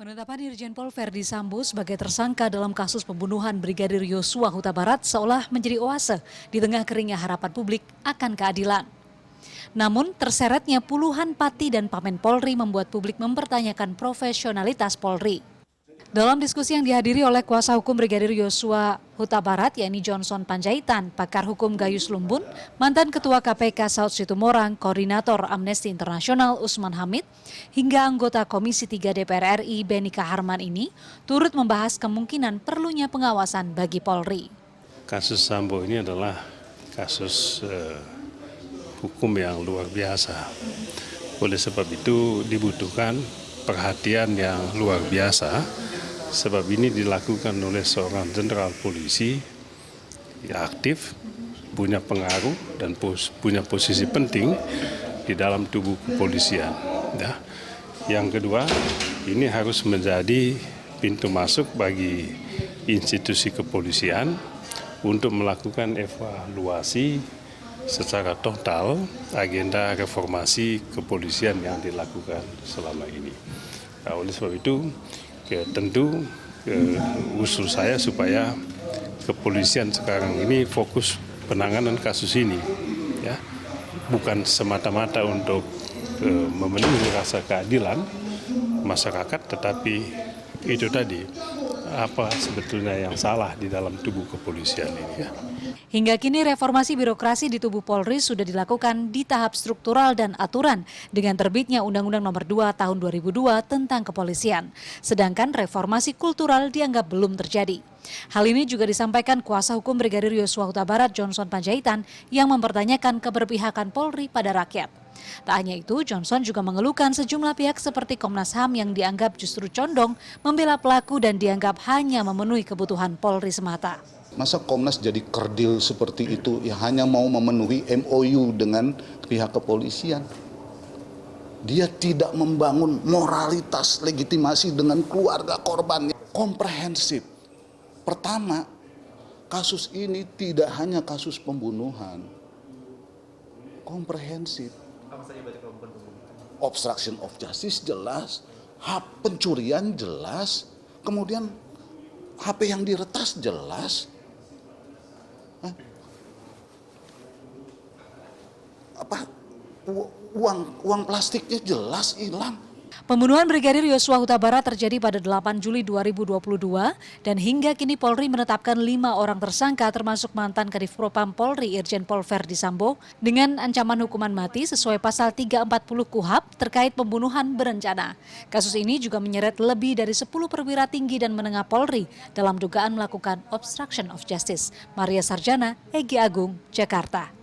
Penetapan Irjen Pol Verdi Sambo sebagai tersangka dalam kasus pembunuhan Brigadir Yosua Huta Barat seolah menjadi oase di tengah keringnya harapan publik akan keadilan. Namun, terseretnya puluhan pati dan pamen Polri membuat publik mempertanyakan profesionalitas Polri. Dalam diskusi yang dihadiri oleh kuasa hukum Brigadir Yosua Huta Barat, yakni Johnson Panjaitan, pakar hukum Gayus Lumbun, mantan Ketua KPK Saud Situmorang, Koordinator Amnesty International Usman Hamid, hingga anggota Komisi 3 DPR RI Benika Harman ini turut membahas kemungkinan perlunya pengawasan bagi Polri. Kasus Sambo ini adalah kasus hukum yang luar biasa. Oleh sebab itu dibutuhkan perhatian yang luar biasa. Sebab ini dilakukan oleh seorang jenderal polisi yang aktif, punya pengaruh dan punya posisi penting di dalam tubuh kepolisian. Ya. Yang kedua, ini harus menjadi pintu masuk bagi institusi kepolisian untuk melakukan evaluasi secara total agenda reformasi kepolisian yang dilakukan selama ini. Nah, oleh sebab itu, tentu usul saya supaya kepolisian sekarang ini fokus penanganan kasus ini, ya, bukan semata-mata untuk memenuhi rasa keadilan masyarakat, tetapi itu tadi apa sebetulnya yang salah di dalam tubuh kepolisian ini, ya. Hingga kini reformasi birokrasi di tubuh Polri sudah dilakukan di tahap struktural dan aturan dengan terbitnya Undang-Undang Nomor 2 Tahun 2002 tentang kepolisian. Sedangkan reformasi kultural dianggap belum terjadi. Hal ini juga disampaikan kuasa hukum Brigadir Yosua Huta Barat Johnson Panjaitan yang mempertanyakan keberpihakan Polri pada rakyat. Tak hanya itu, Johnson juga mengeluhkan sejumlah pihak seperti Komnas HAM yang dianggap justru condong membela pelaku dan dianggap hanya memenuhi kebutuhan Polri semata. Masa Komnas jadi kerdil seperti itu, ya hanya mau memenuhi MOU dengan pihak kepolisian. Dia tidak membangun moralitas legitimasi dengan keluarga korban. Komprehensif. Pertama, kasus ini tidak hanya kasus pembunuhan. Komprehensif. Obstruction of justice jelas, pencurian jelas, kemudian HP yang diretas jelas. Uang plastiknya jelas hilang. Pembunuhan Brigadir Yosua Huta Barat terjadi pada 8 Juli 2022 dan hingga kini Polri menetapkan 5 orang tersangka termasuk mantan Kadif Propam Polri Irjen Pol Verdi Sambo dengan ancaman hukuman mati sesuai pasal 340 KUHP terkait pembunuhan berencana. Kasus ini juga menyeret lebih dari 10 perwira tinggi dan menengah Polri dalam dugaan melakukan obstruction of justice. Maria Sarjana, Egy Agung, Jakarta.